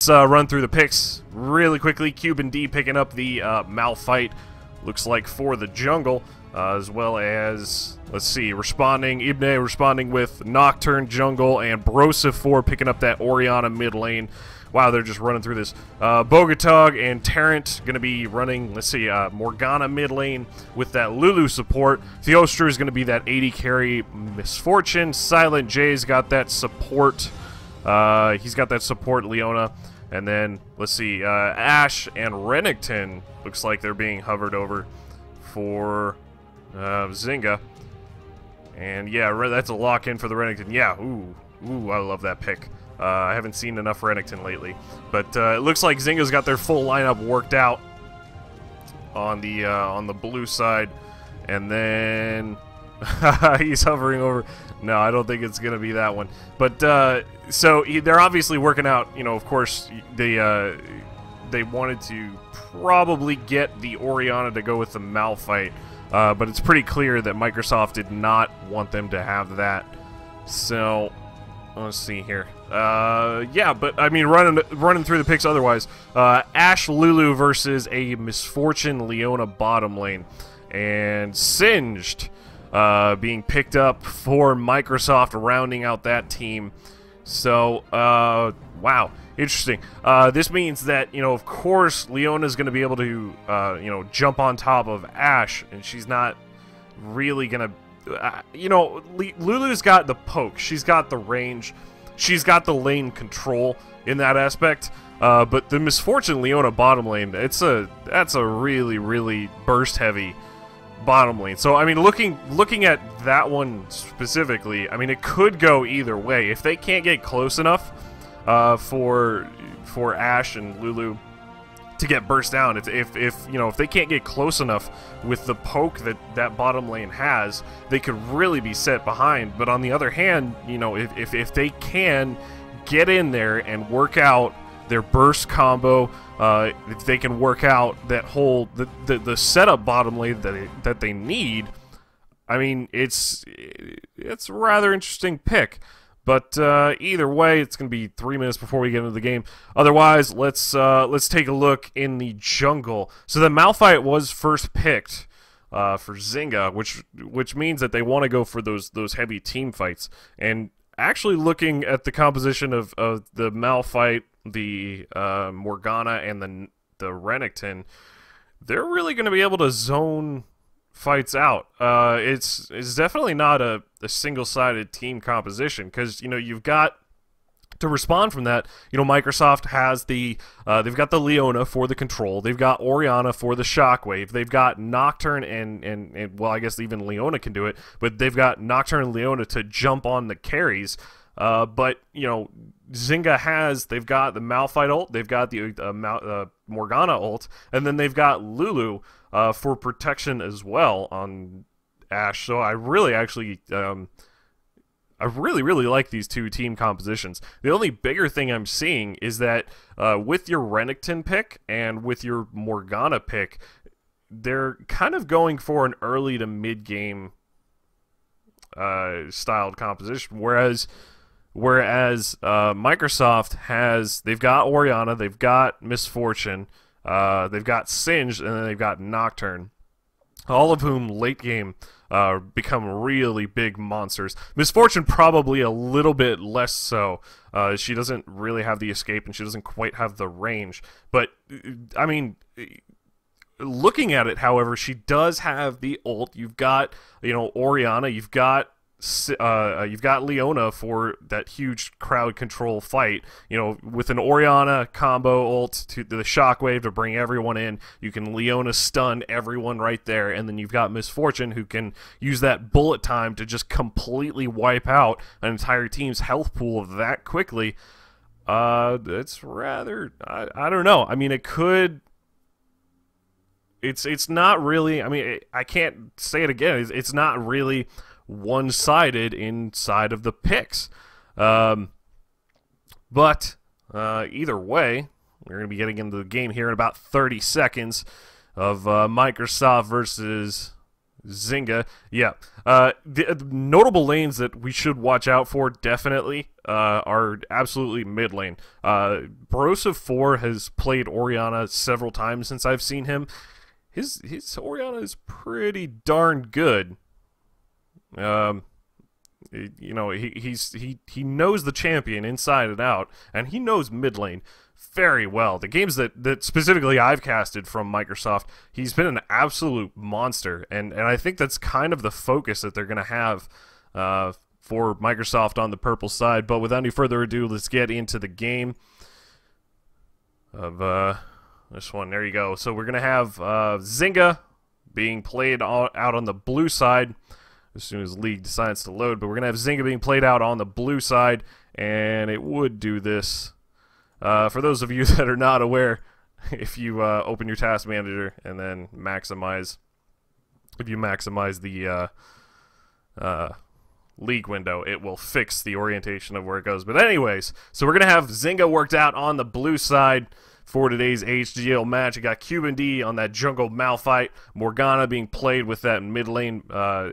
Let's run through the picks really quickly. Cuban D picking up the Malphite, looks like, for the jungle, as well as, let's see, Ibne responding with Nocturne jungle, and Brosifor picking up that Orianna mid lane. Wow, they're just running through this. Bogatog and Tarrant going to be running, let's see, Morgana mid lane with that Lulu support. Theostra is going to be that 80 carry Misfortune. Silent J's got that support. He's got that support Leona. And then, let's see, Ashe and Renekton looks like they're being hovered over for Zynga. And yeah, that's a lock-in for the Renekton. Yeah, ooh, I love that pick. I haven't seen enough Renekton lately. But it looks like Zynga's got their full lineup worked out on the blue side. And then he's hovering over. No, I don't think it's going to be that one. But so they're obviously working out, you know, of course, they wanted to probably get the Orianna to go with the Malphite. But it's pretty clear that Microsoft did not want them to have that. So let's see here. Yeah, but I mean, running through the picks otherwise. Ashe Lulu versus a Misfortune Leona bottom lane, and Singed being picked up for Microsoft, rounding out that team. So wow, interesting. This means that, you know, of course, Leona's going to be able to you know, jump on top of Ashe, and she's not really going to. You know, Lulu's got the poke, she's got the range, she's got the lane control in that aspect, but the Misfortune Leona bottom lane, that's a really, really burst heavy bottom lane. So I mean, looking at that one specifically, I mean, it could go either way. If they can't get close enough for Ashe and Lulu to get burst down, if you know, if they can't get close enough with the poke that bottom lane has, they could really be set behind. But on the other hand, you know, if they can get in there and work out their burst combo, if they can work out that whole the setup bottom lane that they need, I mean, it's a rather interesting pick. But either way, it's going to be 3 minutes before we get into the game. Otherwise, let's take a look in the jungle. So the Malphite was first picked for Zynga, which means that they want to go for those heavy team fights. And actually, looking at the composition of the Malphite, the Morgana, and the Renekton, they're really going to be able to zone fights out. It's definitely not a single-sided team composition, because, you know, you've got to respond from that. You know, Microsoft has they've got the Leona for the control, they've got Orianna for the shockwave, they've got Nocturne and well, I guess even Leona can do it, but they've got Nocturne and Leona to jump on the carries. But, you know, Zynga they've got the Malphite ult, they've got the Morgana ult, and then they've got Lulu for protection as well on Ashe. So I really really like these two team compositions. The only bigger thing I'm seeing is that with your Renekton pick and with your Morgana pick, they're kind of going for an early to mid game styled composition, whereas Microsoft they've got Orianna, they've got Misfortune, they've got Singed, and then they've got Nocturne, all of whom late game become really big monsters. Misfortune probably a little bit less so. She doesn't really have the escape, and she doesn't quite have the range. But I mean, looking at it, however, she does have the ult. You've got, you know, Orianna, you've got Leona for that huge crowd control fight. You know, with an Orianna combo ult to the shockwave to bring everyone in, you can Leona stun everyone right there, and then you've got Misfortune who can use that bullet time to just completely wipe out an entire team's health pool that quickly. It's rather, I don't know. I mean, it could. It's not really. I mean, I can't say it again. It's not really one-sided inside of the picks, but either way, we're going to be getting into the game here in about 30 seconds of Microsoft versus Zynga. Yeah. The notable lanes that we should watch out for, definitely, are absolutely mid lane. Broseph 4 has played Orianna several times since I've seen him. His Orianna is pretty darn good. You know, he knows the champion inside and out, and he knows mid lane very well. The games that specifically I've casted from Microsoft, he's been an absolute monster, and I think that's kind of the focus that they're going to have for Microsoft on the purple side. But without any further ado, let's get into the game of this one. There you go. So we're going to have Zynga being played out on the blue side as soon as League decides to load, but we're going to have Zynga being played out on the blue side, and it would do this. For those of you that are not aware, if you open your task manager and then maximize, if you maximize the League window, it will fix the orientation of where it goes. But anyways, so we're going to have Zynga worked out on the blue side for today's AHGL match. You got Cuban D on that jungle Malphite, Morgana being played with that mid lane,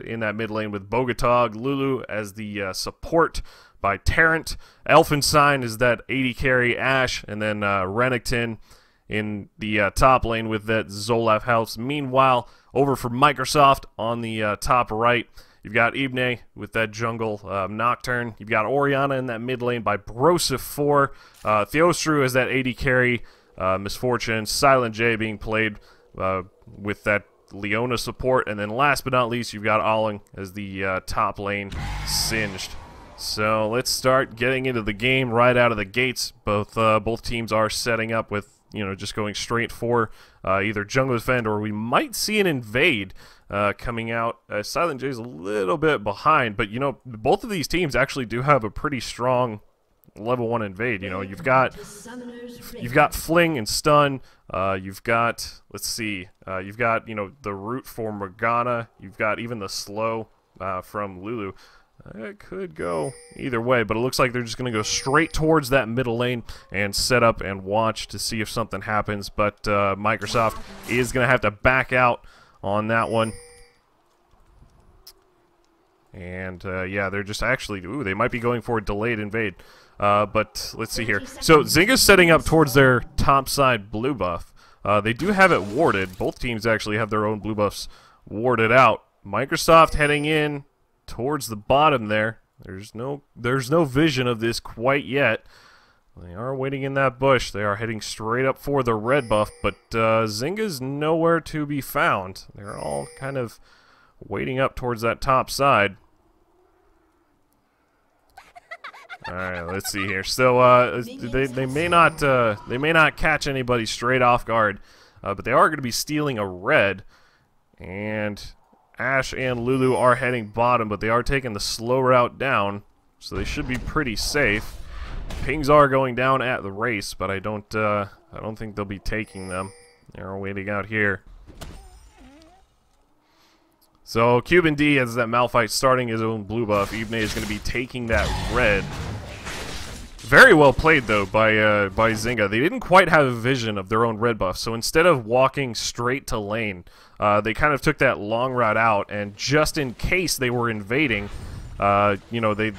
in that mid lane with Bogatog, Lulu as the support by Tarrant, Elfenstein is that AD carry, Ashe, and then Renekton in the top lane with that Zolaf house. Meanwhile, over for Microsoft on the top right, you've got Ibne with that jungle Nocturne. You've got Orianna in that mid lane by Broseph 4. Theostru as that AD carry, Misfortune. Silent J being played with that Leona support. And then last but not least, you've got Alling as the top lane Singed. So let's start getting into the game right out of the gates. Both teams are setting up with, you know, just going straight for either jungle defend, or we might see an invade coming out. Silent J's a little bit behind, but you know, both of these teams actually do have a pretty strong level 1 invade. You know, you've got fling and stun. You've got, let's see, you've got, you know, the root for Morgana. You've got even the slow from Lulu. It could go either way, but it looks like they're just going to go straight towards that middle lane and set up and watch to see if something happens. But Microsoft is going to have to back out on that one. And yeah, they're just actually, ooh, they might be going for a delayed invade. But let's see here. So Zynga's setting up towards their top side blue buff. They do have it warded. Both teams actually have their own blue buffs warded out. Microsoft heading in towards the bottom there. There's no vision of this quite yet. They are waiting in that bush. They are heading straight up for the red buff, but Zynga's nowhere to be found. They're all kind of waiting up towards that top side. All right, let's see here. So they may not catch anybody straight off guard, but they are going to be stealing a red, and Ashe and Lulu are heading bottom, but they are taking the slow route down, so they should be pretty safe. Pings are going down at the race, but I don't think they'll be taking them. They're waiting out here. So Cuban D has that Malphite starting his own blue buff. Ibne is going to be taking that red. Very well played though by Zynga. They didn't quite have a vision of their own red buff, so instead of walking straight to lane, they kind of took that long route out, and just in case they were invading, you know, they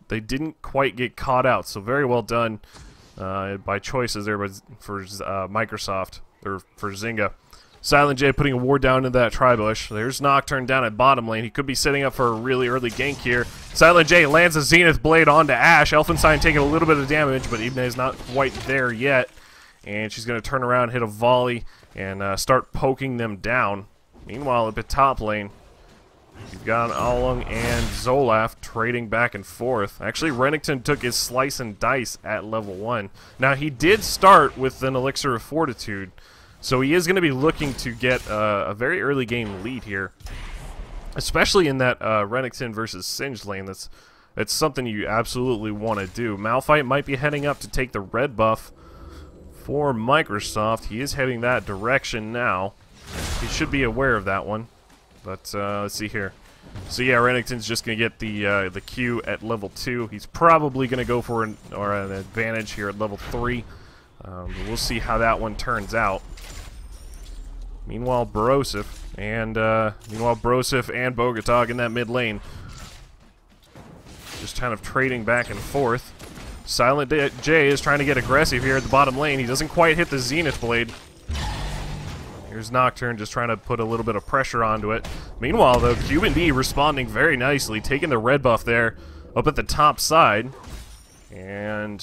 didn't quite get caught out. So very well done by choices there for Microsoft, or for Zynga. Silent J putting a ward down into that tri-bush. There's Nocturne down at bottom lane. He could be setting up for a really early gank here. Silent J lands a Zenith Blade onto Ashe. Elfenstein taking a little bit of damage, but Ibne is not quite there yet. And she's going to turn around, hit a volley, and start poking them down. Meanwhile, up at top lane, you've got Alung and Zolaf trading back and forth. Actually, Renekton took his slice and dice at level 1. Now, he did start with an Elixir of Fortitude, so he is going to be looking to get a very early game lead here, especially in that Renekton versus Singed lane. That's something you absolutely want to do. Malphite might be heading up to take the red buff for Microsoft. He is heading that direction now. He should be aware of that one. But let's see here. So yeah, Renekton's just going to get the Q at level 2. He's probably going to go for an advantage here at level 3. We'll see how that one turns out. Meanwhile, Brosif and Bogatog in that mid lane. Just kind of trading back and forth. Silent J is trying to get aggressive here at the bottom lane. He doesn't quite hit the Zenith Blade. Here's Nocturne just trying to put a little bit of pressure onto it. Meanwhile, though, Cuban D responding very nicely, taking the red buff there up at the top side. And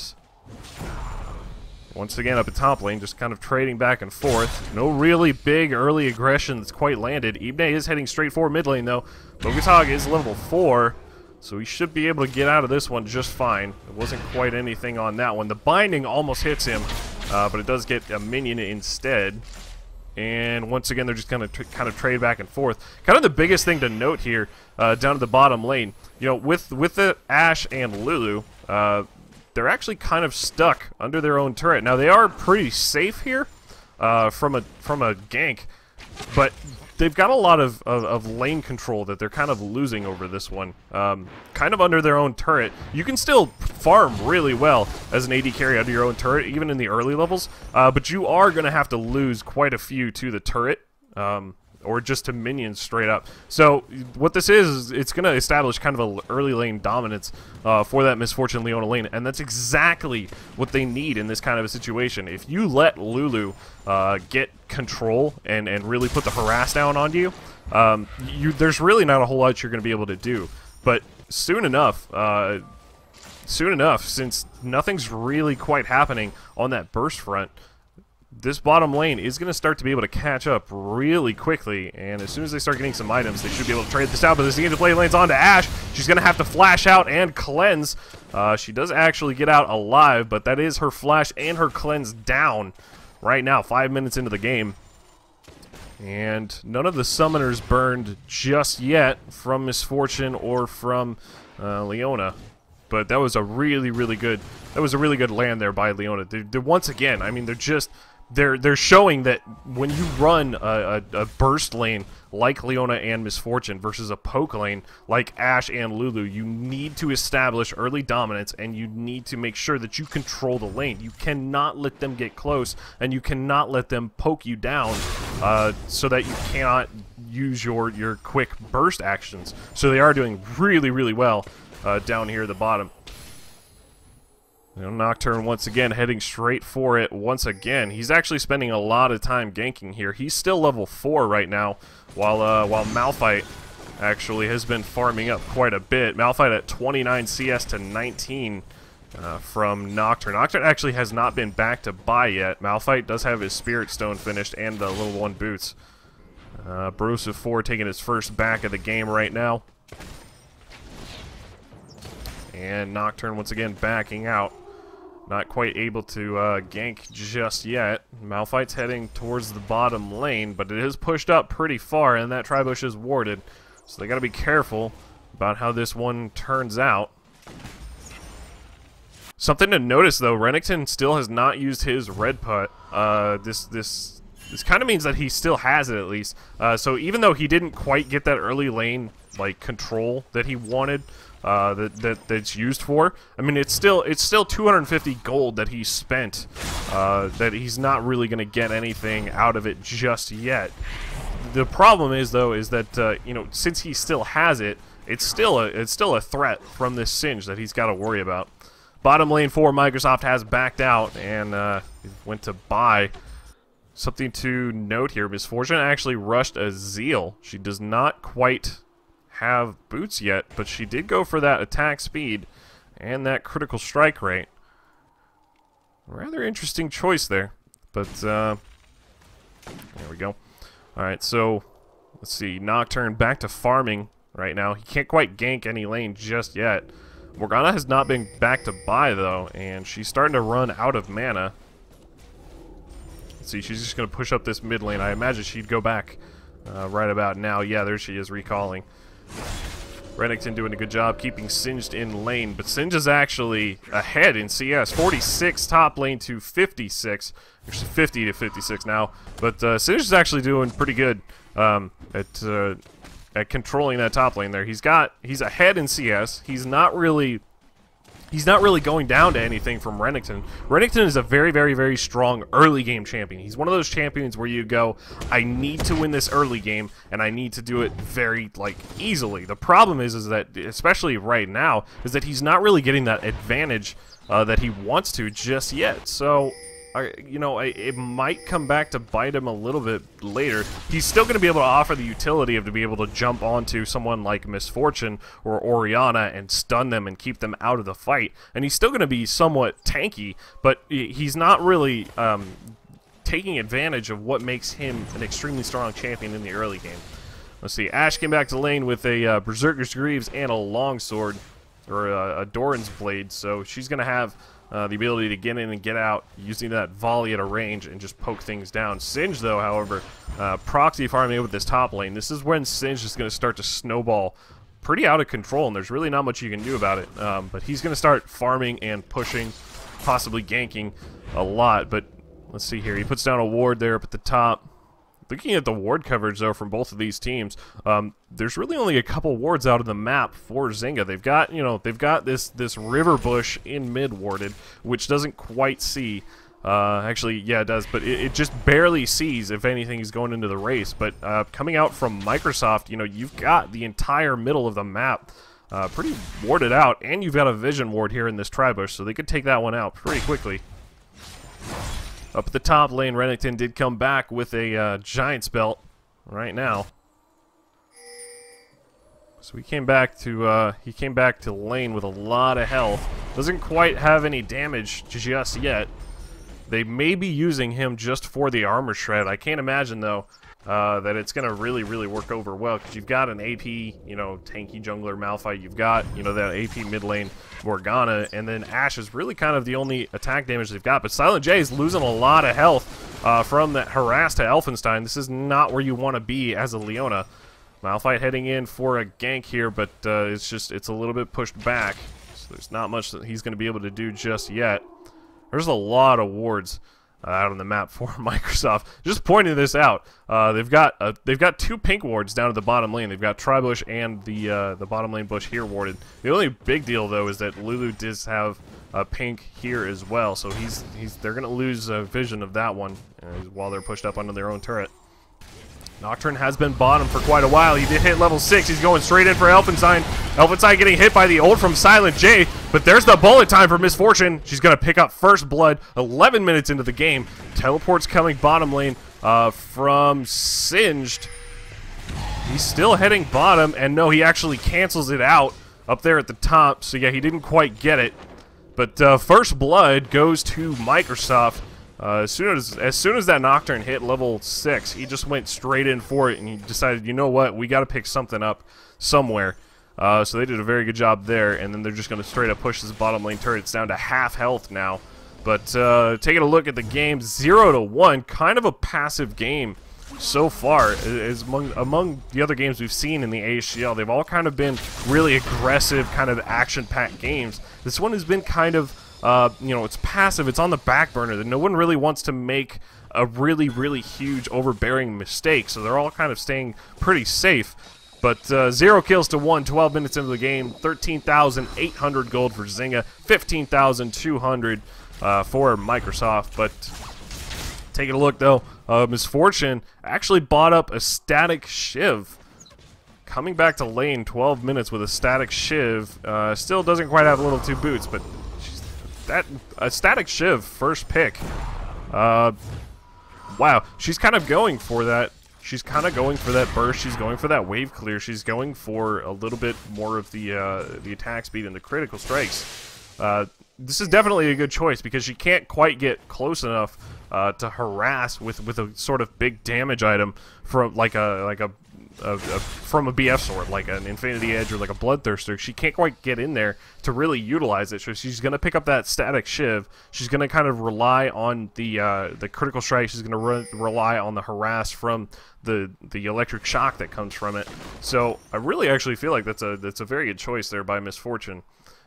once again up at top lane, just kind of trading back and forth. No really big early aggression that's quite landed. Ibne is heading straight for mid lane, though. Bogatog is level 4. So he should be able to get out of this one just fine. It wasn't quite anything on that one. The binding almost hits him, but it does get a minion instead. And once again, they're just going to kind of trade back and forth. Kind of the biggest thing to note here, down at the bottom lane, you know, with the Ashe and Lulu, they're actually kind of stuck under their own turret. Now they are pretty safe here from a gank, but they've got a lot of lane control that they're kind of losing over this one. Kind of under their own turret. You can still farm really well as an AD carry under your own turret, even in the early levels, but you are going to have to lose quite a few to the turret, or just to minions straight up. So what this is it's going to establish kind of an early lane dominance for that Misfortune Leona lane, and that's exactly what they need in this kind of a situation. If you let Lulu get control and really put the harass down on you, there's really not a whole lot you're going to be able to do. But soon enough, since nothing's really quite happening on that burst front, this bottom lane is going to start to be able to catch up really quickly, and as soon as they start getting some items, they should be able to trade this out. But the Zenith Blade lane's on to Ashe. She's going to have to flash out and cleanse. She does actually get out alive, but that is her flash and her cleanse down right now, 5 minutes into the game. And none of the summoners burned just yet from Misfortune or from Leona. But that was a really good land there by Leona. They're once again, I mean, they're showing that when you run a burst lane like Leona and Misfortune versus a poke lane like Ashe and Lulu, you need to establish early dominance, and you need to make sure that you control the lane. You cannot let them get close, and you cannot let them poke you down so that you cannot use your quick burst actions. So they are doing really well down here at the bottom. You know, Nocturne once again heading straight for it once again. He's actually spending a lot of time ganking here. He's still level 4 right now, while Malphite actually has been farming up quite a bit. Malphite at 29 CS to 19 from Nocturne. Nocturne actually has not been back to buy yet. Malphite does have his Spirit Stone finished and the level 1 boots. Brosif 4 taking his first back of the game right now. And Nocturne once again backing out. Not quite able to gank just yet. Malphite's heading towards the bottom lane, but it is pushed up pretty far, and that Tribush is warded. So they got to be careful about how this one turns out. Something to notice, though, Renekton still has not used his red putt. This kind of means that he still has it, at least. So even though he didn't quite get that early lane control that he wanted, that's used for, I mean, it's still 250 gold that he spent, that he's not really going to get anything out of it just yet. The problem is, though, is that you know, since he still has it, it's still a threat from this Singe that he's got to worry about. Bottom lane 4, Microsoft has backed out and went to buy. Something to note here, Misfortune actually rushed a Zeal. She does not quite have boots yet, but she did go for that attack speed and that critical strike rate. Rather interesting choice there, but there we go. Alright, so let's see, Nocturne back to farming right now. He can't quite gank any lane just yet. Morgana has not been back to buy, though, and she's starting to run out of mana. Let's see, she's just going to push up this mid lane. I imagine she'd go back right about now. Yeah, there she is, recalling. Renekton doing a good job keeping Singed in lane, but Singe is actually ahead in CS. 46 top lane to 56. Actually 50 to 56 now, but Singe is actually doing pretty good at controlling that top lane there. He's ahead in CS. He's not really he's not really going down to anything from Renekton. Renekton is a very, very, very strong early game champion. He's one of those champions where you go, I need to win this early game, and I need to do it very, like, easily. The problem is that, especially right now, is that he's not really getting that advantage that he wants to just yet. So, you know, it might come back to bite him a little bit later. He's still going to be able to offer the utility of to be able to jump onto someone like Misfortune or Orianna and stun them and keep them out of the fight. And he's still going to be somewhat tanky, but he's not really taking advantage of what makes him an extremely strong champion in the early game. Let's see, Ashe came back to lane with a Berserker's Greaves and a longsword, or a Doran's Blade, so she's going to have the ability to get in and get out using that volley at a range and just poke things down. Singe, though, however, proxy farming with this top lane. This is when Singe is going to start to snowball pretty out of control, and there's really not much you can do about it. But he's going to start farming and pushing, possibly ganking a lot. But let's see here. He puts down a ward there up at the top. Looking at the ward coverage, though, from both of these teams, there's really only a couple wards out of the map for Zynga. They've got, you know, they've got this river bush in mid warded, which doesn't quite see. Actually, yeah, it does, but it just barely sees if anything is going into the race. But coming out from Microsoft, you know, you've got the entire middle of the map pretty warded out, and you've got a vision ward here in this tri-bush, so they could take that one out pretty quickly. Up at the top lane, Renekton did come back with a Giant's Belt right now. So he came back to lane with a lot of health. Doesn't quite have any damage just yet. They may be using him just for the armor shred. I can't imagine, though, that it's going to really, really work over well, because you've got an AP, you know, tanky jungler Malphite. You've got, you know, that AP mid lane Morgana, and then Ashe is really kind of the only attack damage they've got. But Silent J is losing a lot of health from that harass to Elfenstein. This is not where you want to be as a Leona. Malphite heading in for a gank here, but it's a little bit pushed back. So there's not much that he's going to be able to do just yet. There's a lot of wards out on the map for Microsoft. Just pointing this out, they've got two pink wards down at the bottom lane. They've got Tri-Bush and the bottom lane bush here warded. The only big deal, though, is that Lulu does have a pink here as well, so they're gonna lose vision of that one while they're pushed up under their own turret. Nocturne has been bottom for quite a while. He did hit level 6. He's going straight in for Elfenstein. Elfenstein getting hit by the ult from Silent J, but there's the bullet time for Misfortune. She's going to pick up first blood 11 minutes into the game. Teleport's coming bottom lane from Singed. He's still heading bottom, and no, he actually cancels it out up there at the top. So yeah, he didn't quite get it. But first blood goes to Microsoft. As soon as that Nocturne hit level 6, he just went straight in for it, and he decided, you know what, we got to pick something up somewhere. So they did a very good job there, and then they're just going to straight up push this bottom lane turret. It's down to half health now. But taking a look at the game, 0-1, kind of a passive game so far. As among the other games we've seen in the AHGL, they've all kind of been really aggressive, kind of action-packed games. This one has been kind of you know, it's passive, it's on the back burner, that no one really wants to make a really, really huge overbearing mistake, so they're all kind of staying pretty safe. But 0 kills to 1, 12 minutes into the game, 13,800 gold for Zynga, 15,200 for Microsoft. But taking a look, though, Misfortune actually bought up a static Shiv. Coming back to lane, 12 minutes with a static Shiv. Still doesn't quite have little two boots, but a static Shiv, first pick. Wow, she's kind of going for that. She's kind of going for that burst. She's going for that wave clear. She's going for a little bit more of the attack speed and the critical strikes. This is definitely a good choice because she can't quite get close enough to harass with a sort of big damage item from from a BF sword, like an Infinity Edge or like a Bloodthirster. She can't quite get in there to really utilize it, so she's going to pick up that static Shiv. She's going to kind of rely on the critical strike. She's going to rely on the harass from the electric shock that comes from it. So I really actually feel like that's a very good choice there by Misfortune.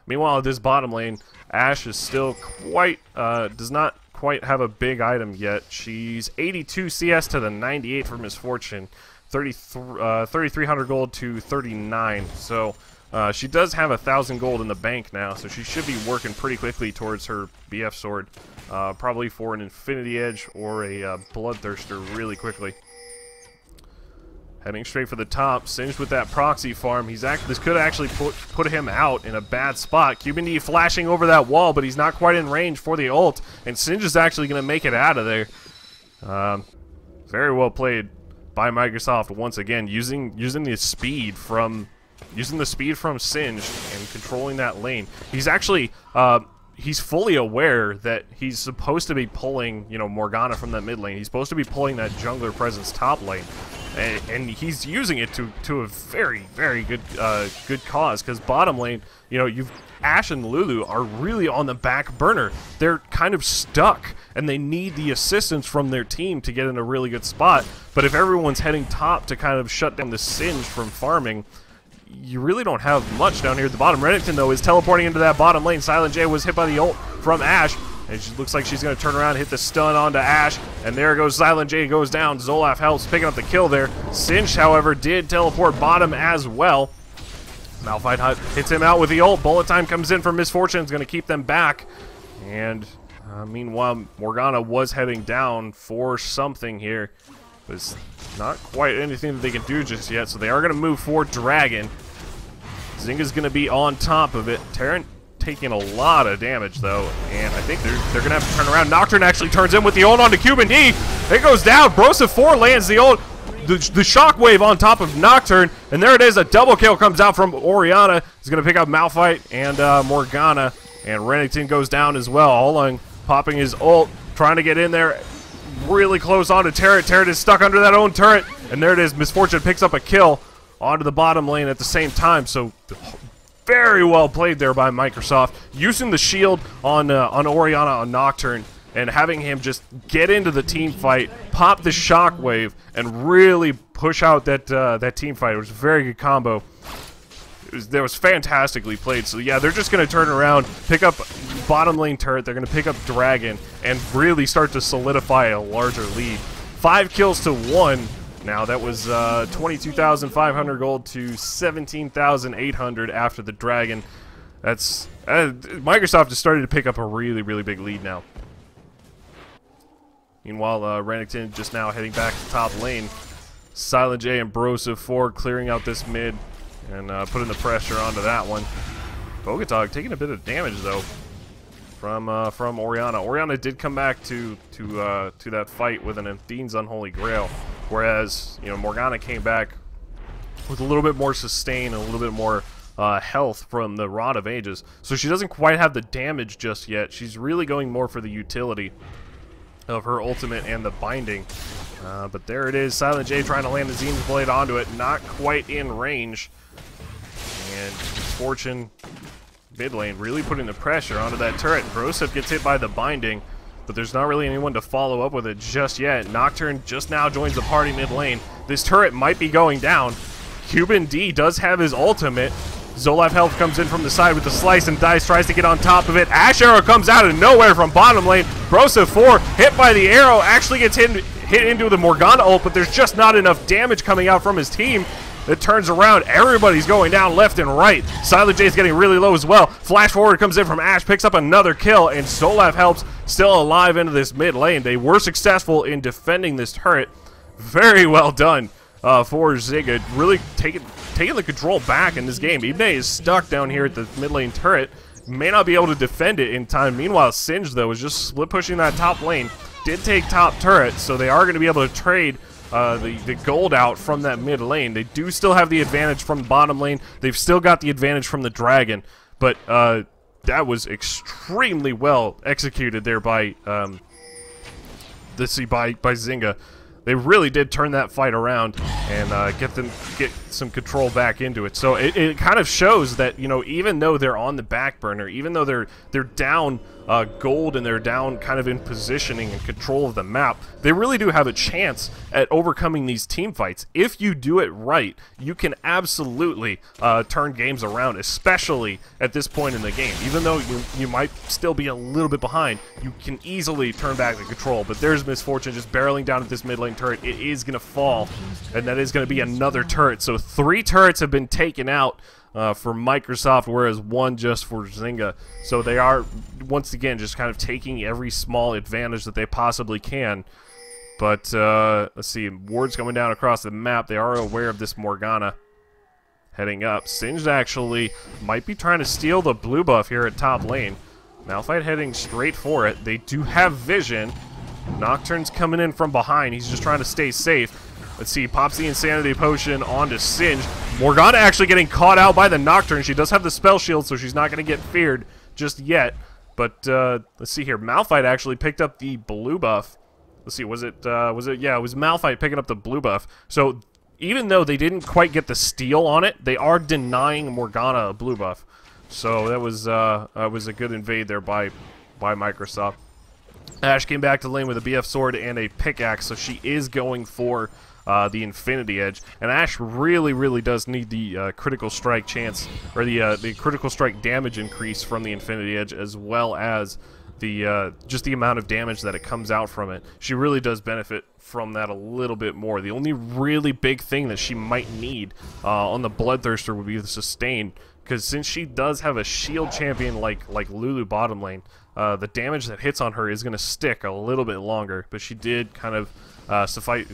Meanwhile, at this bottom lane, Ashe is still quite does not quite have a big item yet. She's 82 CS to the 98 for Misfortune. 3,300 gold to 39, so She does have 1,000 gold in the bank now, so she should be working pretty quickly towards her BF sword. Probably for an Infinity Edge or a Bloodthirster really quickly. Heading straight for the top, Singed with that proxy farm. This could actually put him out in a bad spot. Cuban D flashing over that wall, but he's not quite in range for the ult, and Singed is actually going to make it out of there. Very well played by Microsoft once again, using the speed from Singed and controlling that lane. He's actually he's fully aware that he's supposed to be pulling, you know, Morgana from that mid lane. He's supposed to be pulling that jungler presence top lane. And he's using it to a very, very good cause, because bottom lane, you know, Ashe and Lulu are really on the back burner. They're kind of stuck, and they need the assistance from their team to get in a really good spot. But if everyone's heading top to kind of shut down the Singed from farming, you really don't have much down here at the bottom. Renekton, though, is teleporting into that bottom lane. Silent J was hit by the ult from Ashe. And she looks like she's going to turn around, hit the stun onto Ashe, and there goes Silent J, goes down. Zolaf helps picking up the kill there. Singed, however, did teleport bottom as well. Malphite hits him out with the ult. Bullet time comes in for Misfortune, is going to keep them back. And meanwhile, Morgana was heading down for something here. But it's not quite anything that they can do just yet, so they are going to move for Dragon. Zynga's going to be on top of it. Terran taking a lot of damage, though, and I think they're gonna have to turn around. Nocturne actually turns in with the ult onto Cuban D. It goes down. Brosa 4 lands the ult, the shockwave on top of Nocturne, and there it is. A double kill comes out from Orianna. He's gonna pick up Malphite and Morgana, and Renekton goes down as well. Olong popping his ult, trying to get in there, really close onto Turret. Turret is stuck under that own turret, and there it is. Misfortune picks up a kill onto the bottom lane at the same time. So very well played there by Microsoft, using the shield on Orianna on Nocturne and having him just get into the team fight, pop the shockwave, and really push out that team fight. It was a very good combo. That was fantastically played. So yeah, they're just going to turn around, pick up bottom lane turret. They're going to pick up Dragon and really start to solidify a larger lead. 5 kills to 1. Now, that was 22,500 gold to 17,800 after the Dragon. That's Microsoft has started to pick up a really, really big lead now. Meanwhile, Renekton just now heading back to top lane. Silent J and Brosa 4 clearing out this mid and putting the pressure onto that one. Bogatog taking a bit of damage, though, from Orianna. Orianna did come back to that fight with an Athene's Unholy Grail. Whereas, you know, Morgana came back with a little bit more sustain and a little bit more health from the Rod of Ages. So she doesn't quite have the damage just yet. She's really going more for the utility of her ultimate and the binding. But there it is. Silent J trying to land the Zen's Blade onto it. Not quite in range. And Misfortune mid lane really putting the pressure onto that turret. Broseph gets hit by the binding, but there's not really anyone to follow up with it just yet. Nocturne just now joins the party mid lane. This turret might be going down. Cuban D does have his ultimate. Zolaf health comes in from the side with the slice, and Dice tries to get on top of it. Ashe arrow comes out of nowhere from bottom lane. Brosa 4 hit by the arrow, actually gets hit into the Morgana ult, but there's just not enough damage coming out from his team. It turns around. Everybody's going down left and right. Silent J is getting really low as well. Flash forward comes in from Ashe, picks up another kill, and Zolaf helps still alive into this mid lane. They were successful in defending this turret. Very well done for Zynga. Really taking the control back in this game. Ibne is stuck down here at the mid lane turret. May not be able to defend it in time. Meanwhile, Singed, though, is just split pushing that top lane. Did take top turret, so they are going to be able to trade the gold out from that mid lane. They do still have the advantage from the bottom lane. They've still got the advantage from the Dragon, but that was extremely well executed there by Zynga. They really did turn that fight around and get some control back into it. So it kind of shows that, you know, even though they're on the back burner, even though they're down gold and they're down kind of in positioning and control of the map, they really do have a chance at overcoming these team fights. If you do it right, you can absolutely turn games around, especially at this point in the game. Even though you might still be a little bit behind, you can easily turn back the control. But there's Misfortune just barreling down at this mid lane turret. It is going to fall, and that is going to be another turret. So 3 turrets have been taken out for Microsoft, whereas 1 just for Zynga. So they are, once again, just kind of taking every small advantage that they possibly can. But, let's see, wards coming down across the map. They are aware of this Morgana heading up. Singed actually might be trying to steal the blue buff here at top lane. Malphite heading straight for it. They do have vision. Nocturne's coming in from behind. He's just trying to stay safe. Let's see, pops the Insanity Potion onto Singed. Morgana actually getting caught out by the Nocturne. She does have the spell shield, so she's not going to get feared just yet. But, let's see here. Malphite actually picked up the blue buff. Let's see, was it, yeah, it was Malphite picking up the blue buff. So, even though they didn't quite get the steal on it, they are denying Morgana a blue buff. So, that was a good invade there by Microsoft. Ash came back to lane with a BF sword and a pickaxe, so she is going for the Infinity Edge. And Ash really does need the critical strike chance, or the critical strike damage increase from the Infinity Edge, as well as the just the amount of damage that it comes out from it. She really does benefit from that a little bit more. The only really big thing that she might need on the Bloodthirster would be the sustain, because since she does have a shield champion like Lulu bottom lane, the damage that hits on her is going to stick a little bit longer. But she did kind of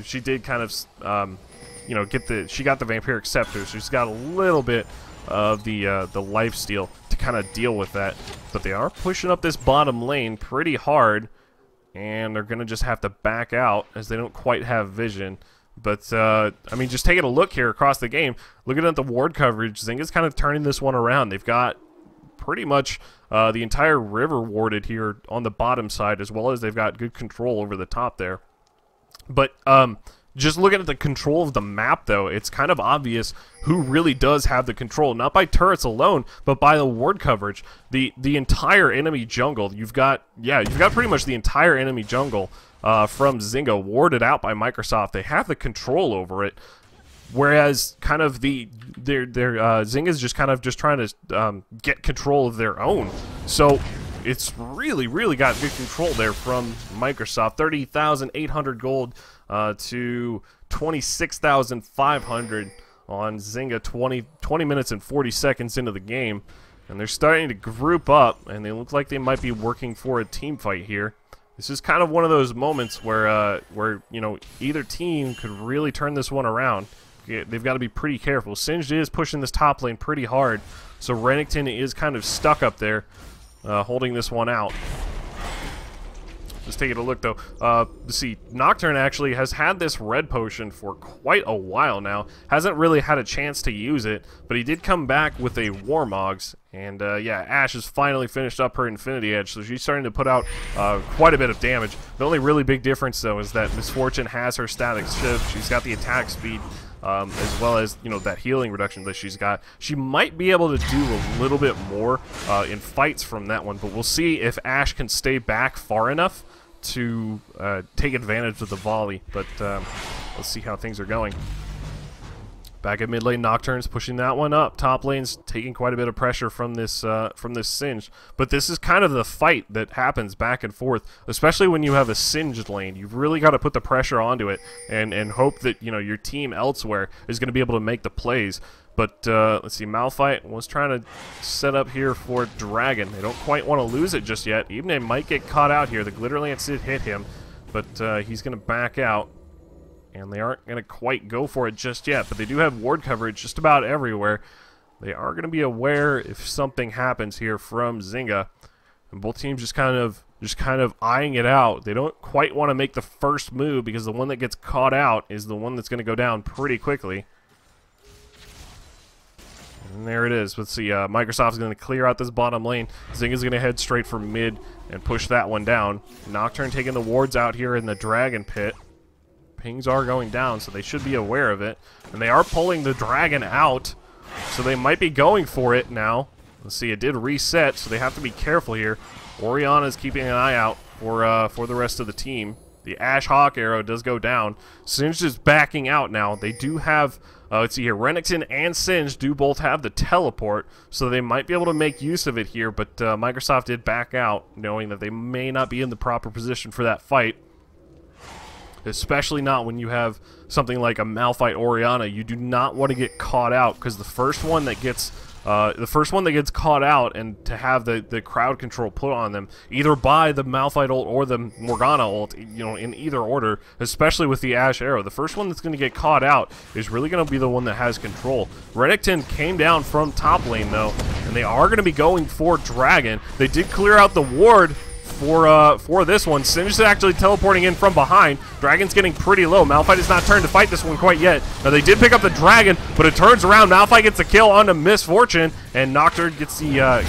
she did kind of you know, she got the Vampiric Scepter, so she's got a little bit of the lifesteal to kind of deal with that. But they are pushing up this bottom lane pretty hard, and they're going to just have to back out as they don't quite have vision. But, I mean, just taking a look here across the game, looking at the ward coverage, Zynga's kind of turning this one around. They've got pretty much the entire river warded here on the bottom side, as well as they've got good control over the top there. But, just looking at the control of the map, though, it's kind of obvious who really does have the control. Not by turrets alone, but by the ward coverage. The entire enemy jungle, you've got pretty much the entire enemy jungle from Zynga warded out by Microsoft. They have the control over it, whereas kind of Zynga's just kind of trying to get control of their own. So it's really got good control there from Microsoft. 30,800 gold to 26,500 on Zynga 20 minutes and 40 seconds into the game. And they're starting to group up, and they look like they might be working for a team fight here. This is kind of one of those moments where you know, either team could really turn this one around. They've got to be pretty careful. Singed is pushing this top lane pretty hard, so Renekton is kind of stuck up there, holding this one out. Just taking a look, though. Let's see, Nocturne actually has had this red potion for quite a while now. Hasn't really had a chance to use it, but he did come back with a Warmogs. And, yeah, Ash has finally finished up her Infinity Edge, so she's starting to put out quite a bit of damage. The only really big difference, though, is that Misfortune has her static shift. She's got the attack speed, as well as, you know, that healing reduction that she's got. She might be able to do a little bit more in fights from that one, but we'll see if Ash can stay back far enough to take advantage of the volley. But let's see how things are going. Back at mid lane, Nocturne's pushing that one up. Top lane's taking quite a bit of pressure from this Singed. But this is kind of the fight that happens back and forth, especially when you have a Singed lane. You've really got to put the pressure onto it and hope that, you know, your team elsewhere is going to be able to make the plays. But let's see, Malphite was trying to set up here for Dragon. They don't quite want to lose it just yet. Ibne might get caught out here. The Glitter Lance did hit him, but he's going to back out. And they aren't going to quite go for it just yet, but they do have ward coverage just about everywhere. They are going to be aware if something happens here from Zynga. And both teams just kind of eyeing it out. They don't quite want to make the first move, because the one that gets caught out is the one that's going to go down pretty quickly. And there it is. Let's see, Microsoft's going to clear out this bottom lane. Zynga's going to head straight for mid and push that one down. Nocturne taking the wards out here in the Dragon Pit. Pings are going down, so they should be aware of it. And they are pulling the Dragon out, so they might be going for it now. Let's see, it did reset, so they have to be careful here. Orianna's keeping an eye out for the rest of the team. The Ash Hawk arrow does go down. Singed is backing out now. They do have, let's see here, Renekton and Singed do both have the teleport, so they might be able to make use of it here, but Microsoft did back out, knowing that they may not be in the proper position for that fight. especially not when you have something like a Malphite Orianna. You do not want to get caught out, because the first one that gets caught out, and to have the crowd control put on them, either by the Malphite ult or the Morgana ult, you know, in either order, especially with the Ash arrow, the first one that's going to get caught out is really going to be the one that has control. Renekton came down from top lane, though, and they are going to be going for Dragon. They did clear out the ward for this one. Singed is actually teleporting in from behind. Dragon's getting pretty low. Malphite has not turned to fight this one quite yet. Now, they did pick up the Dragon, but it turns around. Malphite gets the kill onto Misfortune, and Nocturne gets the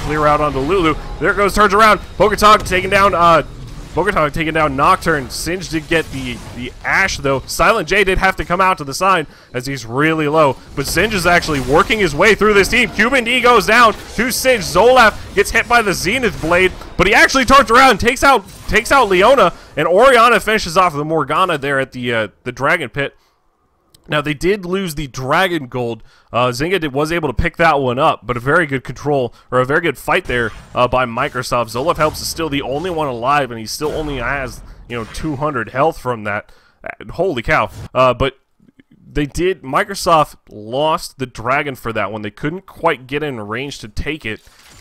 clear out onto Lulu. There it goes, turns around. Bogatog taking down Nocturne. Singed did get the Ash, though. Silent J did have to come out to the side as he's really low. But Singed is actually working his way through this team. Cuban D goes down to Singed. Zolaf gets hit by the Zenith Blade, but he actually turns around and takes out Leona, and Orianna finishes off the Morgana there at the Dragon Pit. Now, they did lose the Dragon Gold. Zynga was able to pick that one up, but a very good control, or a very good fight there by Microsoft. Zolaf Helps is still the only one alive, and he still only has, 200 health from that. Holy cow. But Microsoft lost the Dragon for that one. They couldn't quite get in range to take it,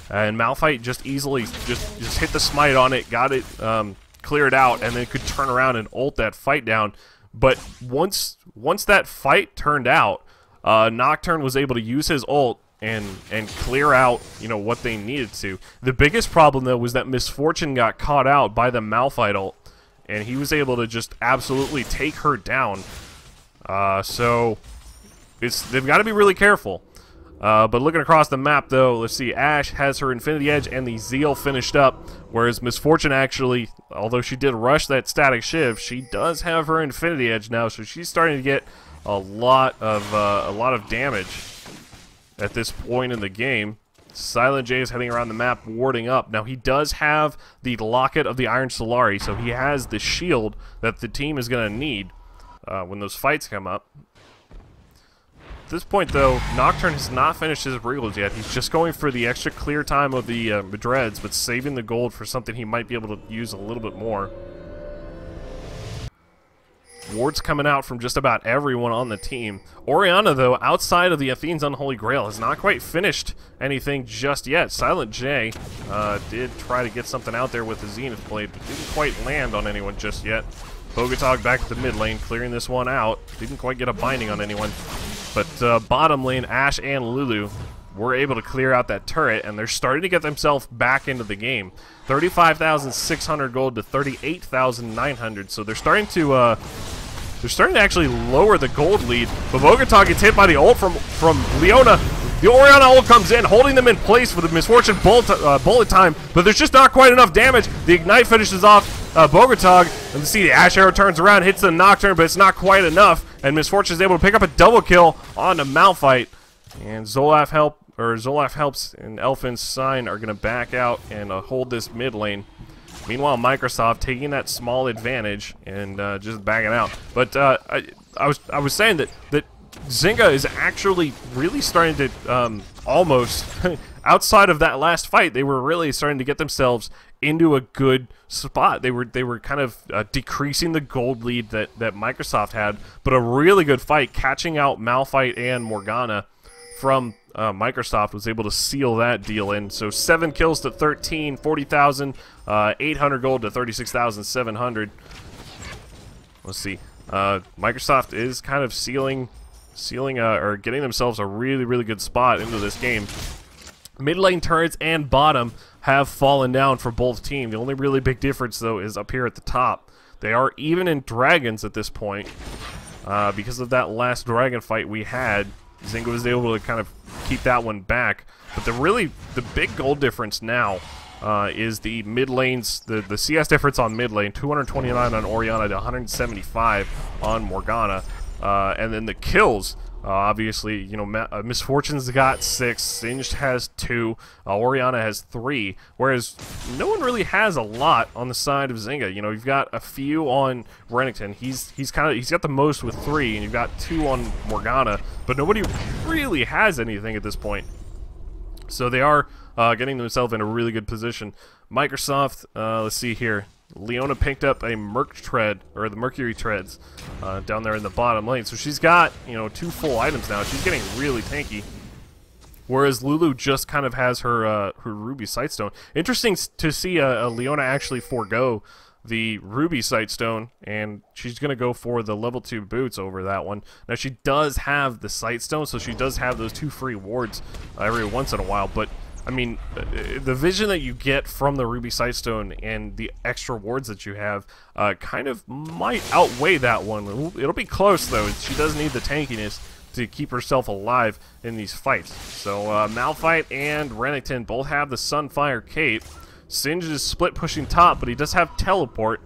and Malphite just easily just hit the smite on it, got it cleared out, and then could turn around and ult that fight down. But once that fight turned out, Nocturne was able to use his ult and clear out, what they needed to. The biggest problem, though, was that Misfortune got caught out by the Malphite ult, and he was able to just absolutely take her down. So they've got to be really careful. But looking across the map, though, let's see. Ash has her Infinity Edge and the Zeal finished up, whereas Misfortune actually, although she did rush that Static Shiv, she does have her Infinity Edge now, so she's starting to get a lot of damage at this point in the game. Silent J is heading around the map, warding up. Now, he does have the Locket of the Iron Solari, so he has the shield that the team is going to need when those fights come up. At this point, though, Nocturne has not finished his reels yet. He's just going for the extra clear time of the Madreds, but saving the gold for something he might be able to use a little bit more. Wards coming out from just about everyone on the team. Orianna, though, outside of the Athene's Unholy Grail, has not quite finished anything just yet. Silent J did try to get something out there with the Zenith Blade, but didn't quite land on anyone just yet. Bogatog back to the mid lane, clearing this one out. Didn't quite get a binding on anyone. But bottom lane, Ash and Lulu were able to clear out that turret, and they're starting to get themselves back into the game. 35,600 gold to 38,900, so they're starting to actually lower the gold lead. But Bogatog gets hit by the ult from Leona. The Orianna ult comes in, holding them in place for the Misfortune bullet time, but there's just not quite enough damage. The Ignite finishes off Bogatog, and you see the Ash Arrow turns around, hits the Nocturne, but it's not quite enough, and Misfortune is able to pick up a double kill on the Malphite. And Zolaf Helps and Elfin's Sign are going to back out and hold this mid lane. Meanwhile, Microsoft taking that small advantage and just backing out. But I was saying that Zynga is actually really starting to almost outside of that last fight, they were really starting to get themselves into a good spot. They were kind of decreasing the gold lead that Microsoft had, but a really good fight, catching out Malphite and Morgana from Microsoft was able to seal that deal in. So 7 kills to 13, 40,800 gold to 36,700. Let's see. Microsoft is kind of sealing or getting themselves a really good spot into this game. Mid lane turrets and bottom have fallen down for both teams. The only really big difference, though, is up here at the top. They are even in dragons at this point because of that last dragon fight we had. Zynga was able to kind of keep that one back. But the big gold difference now is the mid lanes, the CS difference on mid lane, 229 on Orianna to 175 on Morgana. And then the kills, obviously, Misfortune's got 6, Singed has 2, Orianna has 3, whereas no one really has a lot on the side of Zynga. You've got a few on Renekton. He's got the most with 3, and you've got 2 on Morgana, but nobody really has anything at this point. So they are getting themselves in a really good position. Microsoft, let's see here. Leona picked up a Merc Tread, or the Mercury Treads, down there in the bottom lane. So she's got, you know, 2 full items now. She's getting really tanky. Whereas Lulu just kind of has her Ruby Sightstone. Interesting to see a Leona actually forego the Ruby Sightstone, and she's going to go for the level 2 boots over that one. Now, she does have the Sightstone, so she does have those 2 free wards every once in a while, but I mean, the vision that you get from the Ruby Sightstone and the extra wards that you have kind of might outweigh that one. It'll be close, though. She does need the tankiness to keep herself alive in these fights. So, Malphite and Renekton both have the Sunfire Cape. Singe is split pushing top, but he does have teleport,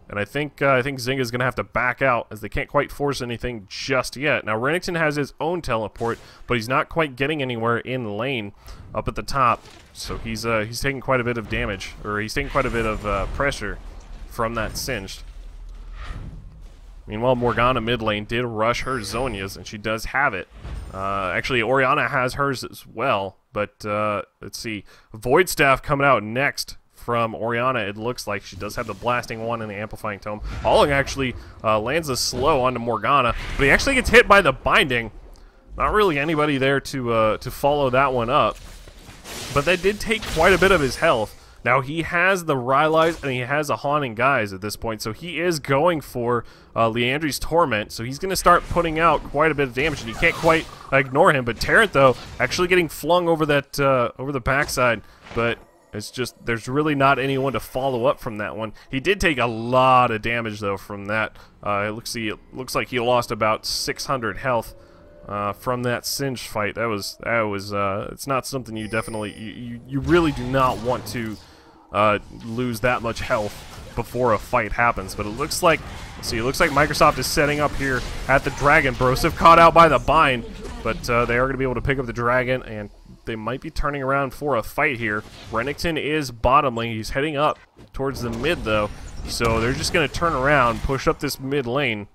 and I think Zynga's gonna have to back out as they can't quite force anything just yet. Now Renekton has his own teleport, but he's not quite getting anywhere in lane up at the top, so he's taking quite a bit of damage, or he's taking quite a bit of pressure from that Singed. Meanwhile, Morgana mid lane did rush her Zhonya's, and she does have it. Actually, Orianna has hers as well, but let's see. Void Staff coming out next from Orianna, it looks like. She does have the Blasting One and the Amplifying Tome. Alling actually lands a slow onto Morgana, but he actually gets hit by the Binding. Not really anybody there to follow that one up, but that did take quite a bit of his health. Now, he has the Rylai's and he has a Haunting Guise at this point, so he is going for Liandry's Torment, so he's going to start putting out quite a bit of damage, and you can't quite ignore him. But Terrant, though, actually getting flung over that over the backside, but it's just, there's really not anyone to follow up from that one. He did take a lot of damage, though, from that. It looks like he lost about 600 health from that Singed fight. That was it's not something you definitely, you really do not want to lose that much health before a fight happens. But it looks like, see, it looks like Microsoft is setting up here at the Dragon. Broseph caught out by the bind, but they are going to be able to pick up the Dragon, and they might be turning around for a fight here. Renekton is bottom lane. He's heading up towards the mid, though, so they're just going to turn around, push up this mid lane,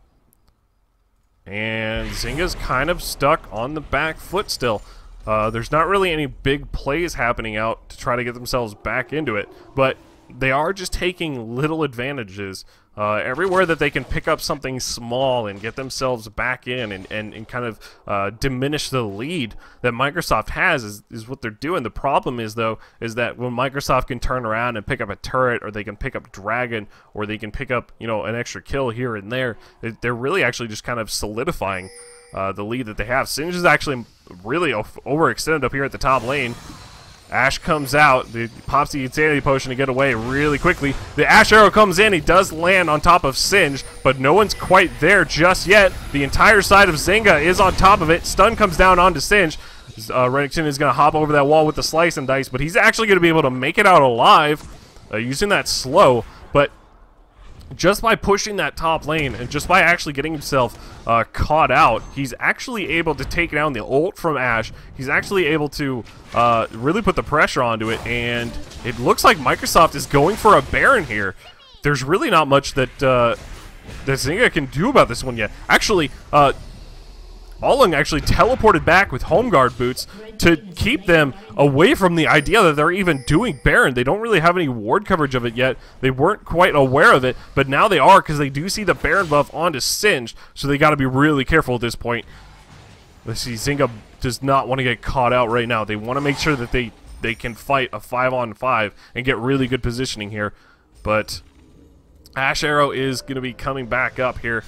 and Zynga's kind of stuck on the back foot still. There's not really any big plays happening out to try to get themselves back into it, but they are just taking little advantages everywhere that they can pick up something small and get themselves back in and kind of diminish the lead that Microsoft has is what they're doing. The problem is, though, is that when Microsoft can turn around and pick up a turret, or they can pick up Dragon, or they can pick up, you know, an extra kill here and there, they're really actually just kind of solidifying the lead that they have. Singe is actually really overextended up here at the top lane. Ashe comes out, pops the Insanity Potion to get away really quickly. The Ashe Arrow comes in, he does land on top of Singe, but no one's quite there just yet. The entire side of Zynga is on top of it. Stun comes down onto Singe. Renekton is going to hop over that wall with the Slice and Dice, but he's actually going to be able to make it out alive using that slow. But just by pushing that top lane and just by actually getting himself caught out, he's actually able to take down the ult from Ashe. He's actually able to really put the pressure onto it, and it looks like Microsoft is going for a Baron here. There's really not much that Zynga can do about this one yet. Actually, Alling actually teleported back with Home Guard boots to keep them away from the idea that they're even doing Baron. They don't really have any ward coverage of it yet. They weren't quite aware of it, but now they are, because they do see the Baron buff onto Singe, so they got to be really careful at this point. Let's see, Zynga does not want to get caught out right now. They want to make sure that they can fight a 5-on-5 and get really good positioning here, but Ashe Arrow is going to be coming back up here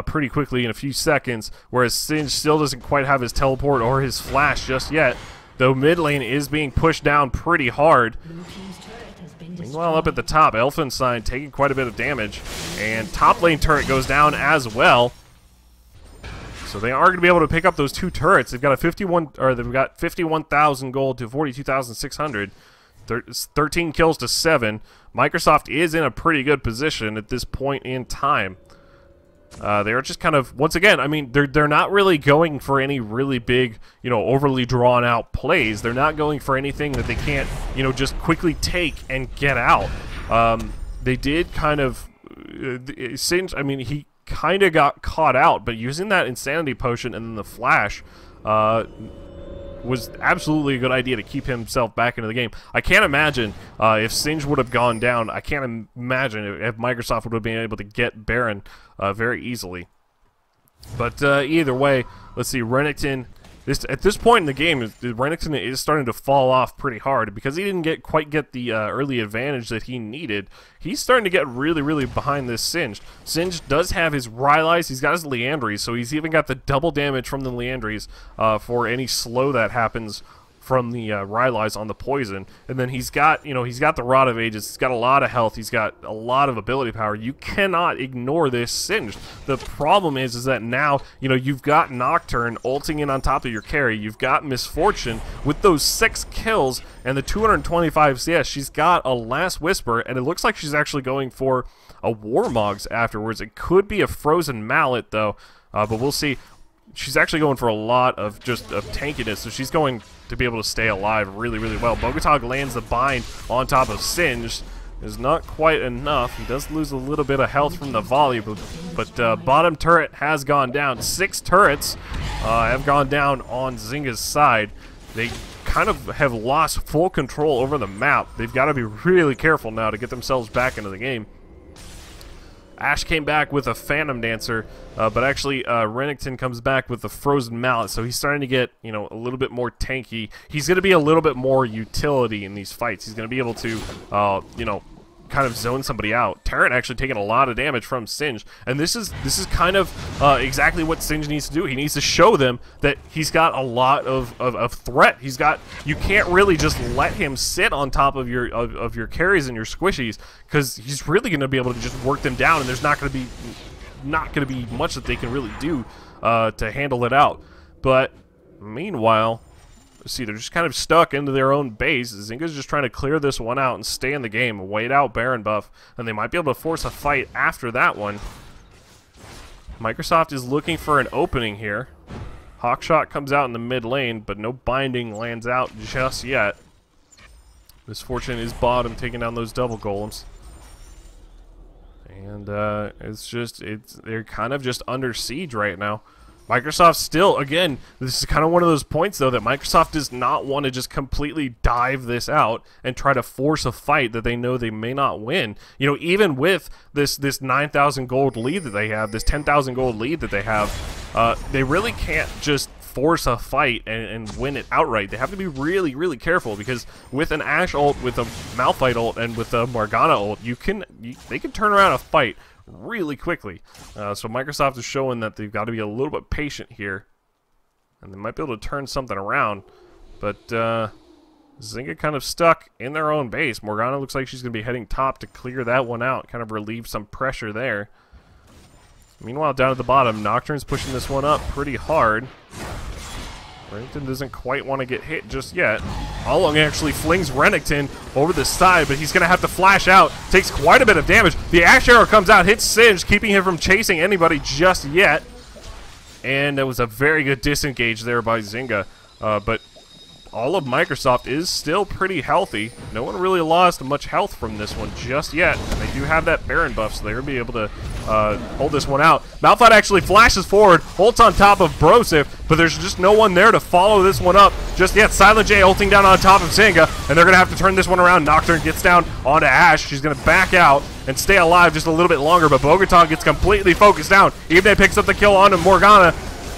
pretty quickly in a few seconds, whereas Singe still doesn't quite have his teleport or his flash just yet, though mid lane is being pushed down pretty hard. Meanwhile, up at the top, Elfenstein taking quite a bit of damage, and top lane turret goes down as well. So they are going to be able to pick up those 2 turrets. They've got they've got 51,000 gold to 42,600. 13 kills to 7. Microsoft is in a pretty good position at this point in time. They are just kind of, once again, I mean, they're not really going for any really big, you know, overly drawn out plays. They're not going for anything that they can't, you know, just quickly take and get out. They did kind of, Singe, I mean, he kind of got caught out, but using that Insanity Potion and then the Flash, was absolutely a good idea to keep himself back into the game. I can't imagine if Singe would have gone down. I can't imagine if Microsoft would have been able to get Baron very easily. But either way, let's see, Renekton. At this point in the game, Renekton is starting to fall off pretty hard because he didn't quite get the early advantage that he needed. He's starting to get really, really behind this Singed. Singed does have his Rylai's, he's got his Liandry's, so he's even got the double damage from the Liandry's for any slow that happens from the Rylai's on the poison. And then he's got, he's got the Rod of Ages, he's got a lot of health, he's got a lot of ability power. You cannot ignore this Singed. The problem is that now, you've got Nocturne ulting in on top of your carry, you've got Misfortune with those 6 kills and the 225 CS. She's got a Last Whisper, and it looks like she's actually going for a Warmogs afterwards. It could be a Frozen Mallet though, but we'll see. She's actually going for a lot of tankiness, so she's going to be able to stay alive really, really well. Bogatog lands the bind on top of Singed. Is not quite enough. He does lose a little bit of health from the volley, but bottom turret has gone down. 6 turrets have gone down on Zynga's side. They kind of have lost full control over the map. They've got to be really careful now to get themselves back into the game. Ashe came back with a Phantom Dancer, but actually Renekton comes back with the Frozen Mallet, so he's starting to get, a little bit more tanky. He's going to be a little bit more utility in these fights. He's going to be able to, kind of zone somebody out. Terran actually taking a lot of damage from Singe, and this is kind of exactly what Singe needs to do. He needs to show them that he's got a lot of threat. You can't really just let him sit on top of your carries and your squishies, because he's really going to be able to just work them down, and there's not going to be much that they can really do to handle it out. But meanwhile, see, they're just kind of stuck into their own base. Zynga's just trying to clear this one out and stay in the game, wait out Baron buff, and they might be able to force a fight after that one. Microsoft is looking for an opening here. Hawkshot comes out in the mid lane, but no binding lands out just yet. Misfortune is bottom, taking down those double golems. And they're kind of just under siege right now. Microsoft still, again, this is kind of one of those points, though, that Microsoft does not want to just completely dive this out and try to force a fight that they know they may not win. Even with this 9,000 gold lead that they have, this 10,000 gold lead that they have, they really can't just force a fight and win it outright. They have to be really, really careful, because with an Ashe ult, with a Malphite ult, and with a Morgana ult, they can turn around a fight really quickly. So Microsoft is showing that they've got to be a little bit patient here, and they might be able to turn something around. But Zynga kind of stuck in their own base. Morgana looks like she's going to be heading top to clear that one out, kind of relieve some pressure there. Meanwhile, down at the bottom, Nocturne's pushing this one up pretty hard. Renekton doesn't quite want to get hit just yet. Along actually flings Renekton over the side, but he's going to have to flash out. Takes quite a bit of damage. The Ashe Arrow comes out, hits Singe, keeping him from chasing anybody just yet. And that was a very good disengage there by Zynga. But all of Microsoft is still pretty healthy. No one really lost much health from this one just yet. And they do have that Baron buff, so they're going to be able to hold this one out. Malphite actually flashes forward, ults on top of Brosif, but there's just no one there to follow this one up just yet. Silent J ulting down on top of Zynga, and they're going to have to turn this one around. Nocturne gets down onto Ashe. She's going to back out and stay alive just a little bit longer, but Bogatog gets completely focused down. Ibne picks up the kill onto Morgana.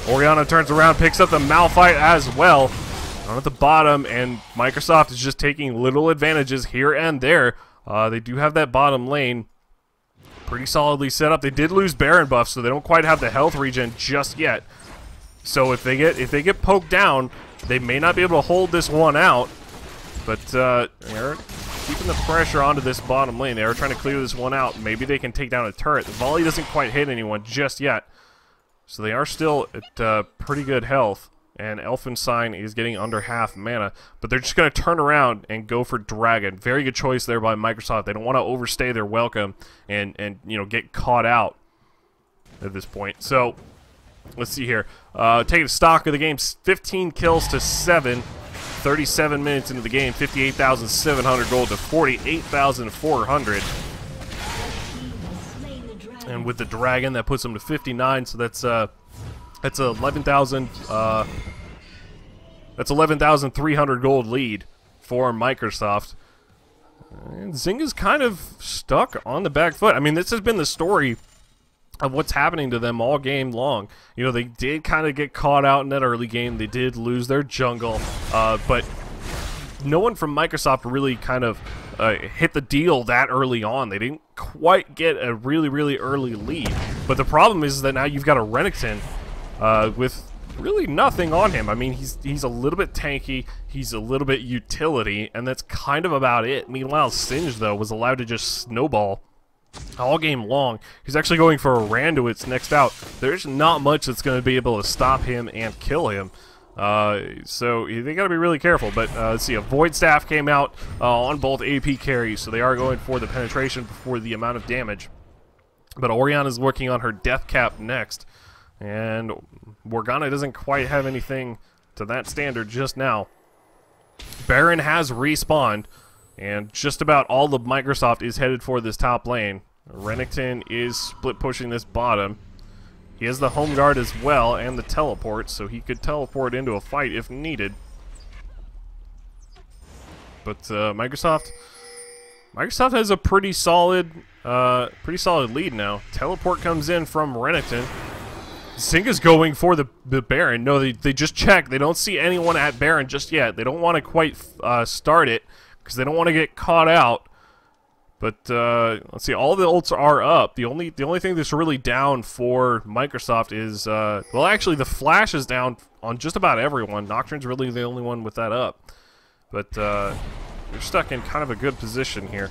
Morgana turns around, picks up the Malphite as well. Down at the bottom, and Microsoft is just taking little advantages here and there. They do have that bottom lane pretty solidly set up. They did lose Baron buff, so they don't quite have the health regen just yet. So if they get poked down, they may not be able to hold this one out. But they're keeping the pressure onto this bottom lane. They are trying to clear this one out. Maybe they can take down a turret. The volley doesn't quite hit anyone just yet, so they are still at pretty good health. And Elfin Sign is getting under half mana, but they're just going to turn around and go for Dragon. Very good choice there by Microsoft. They don't want to overstay their welcome and get caught out at this point. So let's see here. Taking stock of the game, 15 kills to 7. 37 minutes into the game, 58,700 gold to 48,400. And with the Dragon, that puts them to 59. So that's 11,000. That's 11,300 gold lead for Microsoft. And Zynga's kind of stuck on the back foot. I mean, this has been the story of what's happening to them all game long. You know, they did kind of get caught out in that early game. They did lose their jungle, but no one from Microsoft really kind of hit the deal that early on. They didn't quite get a really, really early lead. But the problem is that now you've got a Renekton with really nothing on him. I mean, he's a little bit tanky, he's a little bit utility, and that's kind of about it. Meanwhile, Singed, though, was allowed to just snowball all game long. He's actually going for a Randuit's next out. There's not much that's going to be able to stop him and kill him. So they got to be really careful. But let's see, a Void Staff came out on both AP carries, so they are going for the penetration before the amount of damage. But Orianna's working on her Death Cap next, and Morgana doesn't quite have anything to that standard just now. Baron has respawned, and just about all of Microsoft is headed for this top lane. Renekton is split pushing this bottom. He has the home guard as well and the teleport, so he could teleport into a fight if needed. But Microsoft has a pretty solid lead now. Teleport comes in from Renekton. Zynga's going for the Baron. No, they just check. They don't see anyone at Baron just yet. They don't want to quite start it because they don't want to get caught out. But let's see, all the ults are up. The only thing that's really down for Microsoft is well, actually the Flash is down on just about everyone. Nocturne's really the only one with that up. But they're stuck in kind of a good position here.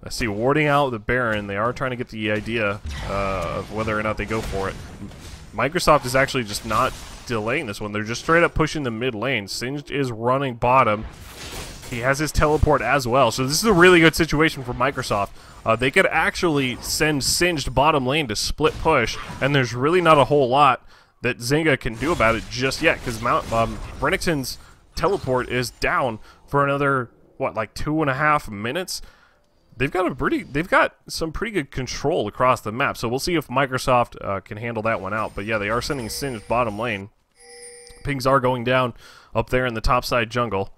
I see warding out the Baron. They are trying to get the idea of whether or not they go for it. Microsoft is actually just not delaying this one. They're just straight up pushing the mid lane. Singed is running bottom. He has his teleport as well. So this is a really good situation for Microsoft. They could actually send Singed bottom lane to split push, and there's really not a whole lot that Zynga can do about it just yet, because Renekton's teleport is down for another, what, like 2.5 minutes? They've got some pretty good control across the map, so we'll see if Microsoft can handle that one out. But yeah, they are sending Singed bottom lane. Pings are going down up there in the topside jungle.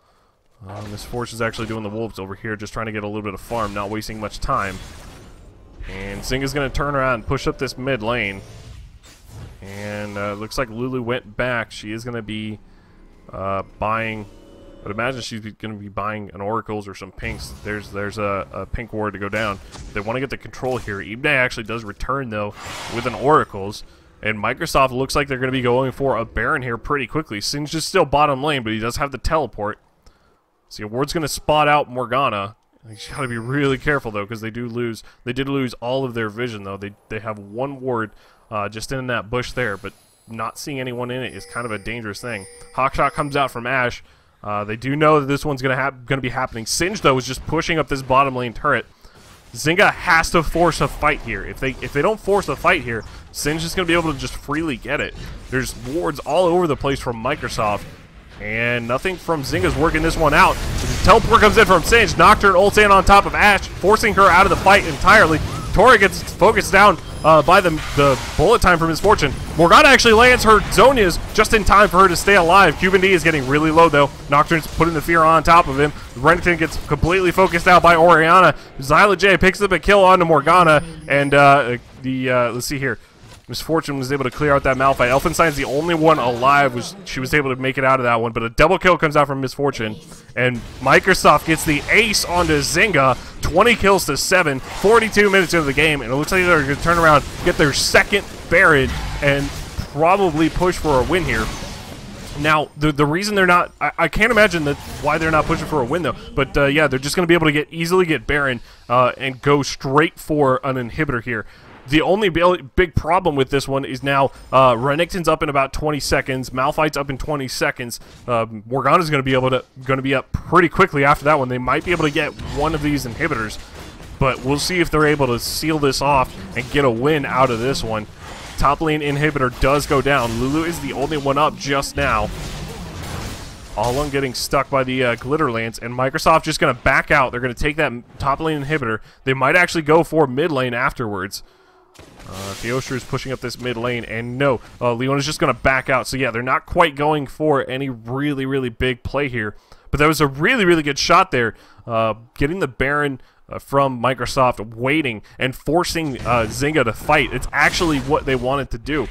Miss Fortune's actually doing the wolves over here, just trying to get a little bit of farm, not wasting much time. And Zynga's going to turn around and push up this mid lane. And looks like Lulu went back. She is going to be buying... I'd imagine she's going to be buying an Oracles or some pinks. There's a pink ward to go down. They want to get the control here. Ibne actually does return, though, with an Oracles. And Microsoft looks like they're going to be going for a Baron here pretty quickly. Singed is still bottom lane, but he does have the teleport. So a ward's going to spot out Morgana. You got to be really careful, though, because they did lose all of their vision, though. They have one ward just in that bush there, but not seeing anyone in it is kind of a dangerous thing. Hawkshot comes out from Ashe. They do know that this one's going to be happening. Singed, though, is just pushing up this bottom lane turret. Zynga has to force a fight here. If they don't force a fight here, Singed is going to be able to just freely get it. There's wards all over the place from Microsoft, and nothing from Zynga's working this one out. The teleport comes in from Singed. Nocturne ults in on top of Ashe, forcing her out of the fight entirely. Tori gets focused down by the bullet time from Miss Fortune. Morgana actually lands her Zonias just in time for her to stay alive. Cuban D is getting really low, though. Nocturne's putting the fear on top of him. Renekton gets completely focused out by Orianna. Zyla J picks up a kill onto Morgana, and let's see here. Miss Fortune was able to clear out that Malphite. Elfenstein's the only one alive. She was able to make it out of that one, but a double kill comes out from Miss Fortune, and Microsoft gets the ace onto Zynga. 20 kills to 7, 42 minutes into the game, and it looks like they're going to turn around, get their second Baron, and probably push for a win here. Now, the reason they're not, I can't imagine why they're not pushing for a win, though. But yeah, they're just going to be able to easily get Baron and go straight for an inhibitor here. The only big problem with this one is now Renekton's up in about 20 seconds. Malphite's up in 20 seconds. Morgana's going to be up pretty quickly after that one. They might be able to get one of these inhibitors, but we'll see if they're able to seal this off and get a win out of this one. Top lane inhibitor does go down. Lulu is the only one up just now. Alone getting stuck by the Glitter Lance, and Microsoft just going to back out. They're going to take that top lane inhibitor. They might actually go for mid lane afterwards. Theostra is pushing up this mid lane, and no, Leon is just going to back out. So yeah, they're not quite going for any really, really big play here. But that was a really, really good shot there. Getting the Baron from Microsoft, waiting and forcing Zynga to fight. It's actually what they wanted to do.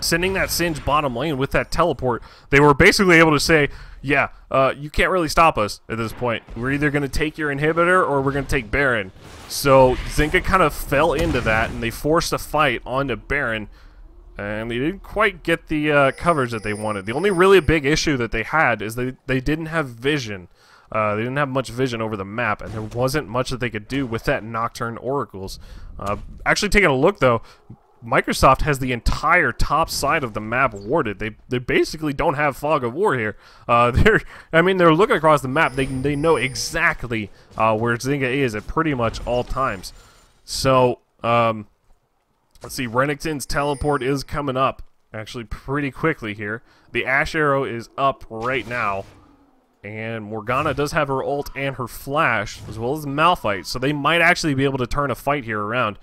Sending that Singe bottom lane with that teleport, they were basically able to say, yeah, you can't really stop us at this point. We're either going to take your inhibitor or we're going to take Baron. So Zynga kind of fell into that, and they forced a fight onto Baron, and they didn't quite get the coverage that they wanted. The only really big issue that they had is they didn't have vision. They didn't have much vision over the map, and there wasn't much that they could do with that Nocturne Oracles. Actually, taking a look, though, Microsoft has the entire top side of the map warded. They basically don't have Fog of War here. They're looking across the map. They know exactly where Zynga is at pretty much all times. So let's see. Renekton's teleport is coming up actually pretty quickly here. The Ash Arrow is up right now, and Morgana does have her ult and her flash as well as Malphite. So they might actually be able to turn a fight here around.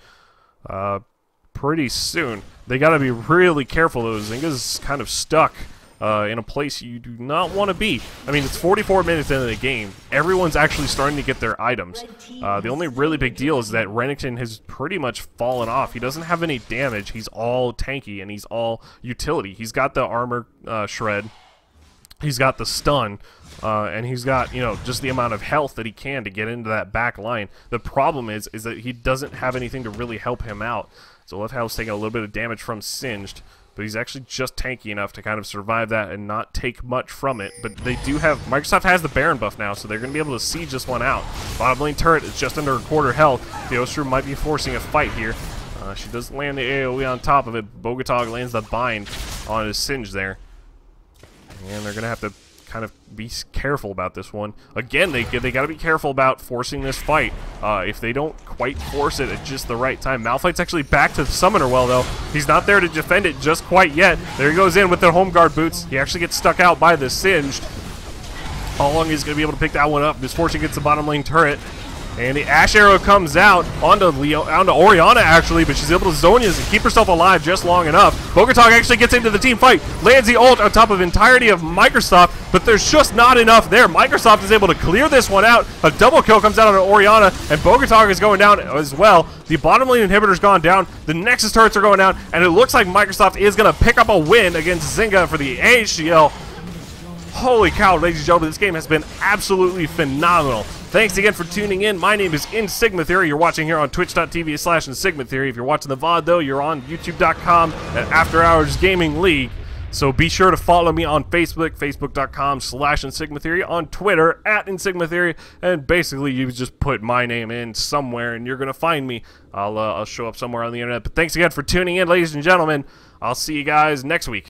Pretty soon. They got to be really careful, though. Zynga's kind of stuck in a place you do not want to be. I mean, it's 44 minutes into the game. Everyone's actually starting to get their items. The only really big deal is that Renekton has pretty much fallen off. He doesn't have any damage. He's all tanky, and he's all utility. He's got the armor shred. He's got the stun. And he's got, you know, just the amount of health that he can to get into that back line. The problem is that he doesn't have anything to really help him out. So Left House taking a little bit of damage from Singed, but he's actually just tanky enough to kind of survive that and not take much from it. But they do have, Microsoft has the Baron buff now, so they're going to be able to siege this one out. Bottom lane turret is just under a quarter health. Theostra might be forcing a fight here. She does land the AoE on top of it. Bogatog lands the bind on his Singe there. And they're going to have to kind of be careful about this one. Again, they got to be careful about forcing this fight. If they don't quite force it at just the right time. Malphite's actually back to the Summoner Well, though. He's not there to defend it just quite yet. There he goes in with the Home Guard boots. He actually gets stuck out by the Singed. How long he's going to be able to pick that one up? Misfortune gets the bottom lane turret. And the Ash Arrow comes out onto Orianna, actually, but she's able to Zhonya's and keep herself alive just long enough. Bogatog actually gets into the team fight, lands the ult on top of entirety of Microsoft, but there's just not enough there. Microsoft is able to clear this one out. A double kill comes out on Orianna, and Bogatog is going down as well. The bottom lane inhibitor's gone down, the Nexus turrets are going down, and it looks like Microsoft is going to pick up a win against Zynga for the AHGL. Holy cow, ladies and gentlemen, this game has been absolutely phenomenal. Thanks again for tuning in. My name is InsigmaTheory. You're watching here on twitch.tv/InsigmaTheory. If you're watching the VOD, though, you're on youtube.com at After Hours Gaming League. So be sure to follow me on Facebook, facebook.com/InsigmaTheory, on Twitter, @InsigmaTheory, and basically you just put my name in somewhere and you're going to find me. I'll show up somewhere on the internet. But thanks again for tuning in, ladies and gentlemen. I'll see you guys next week.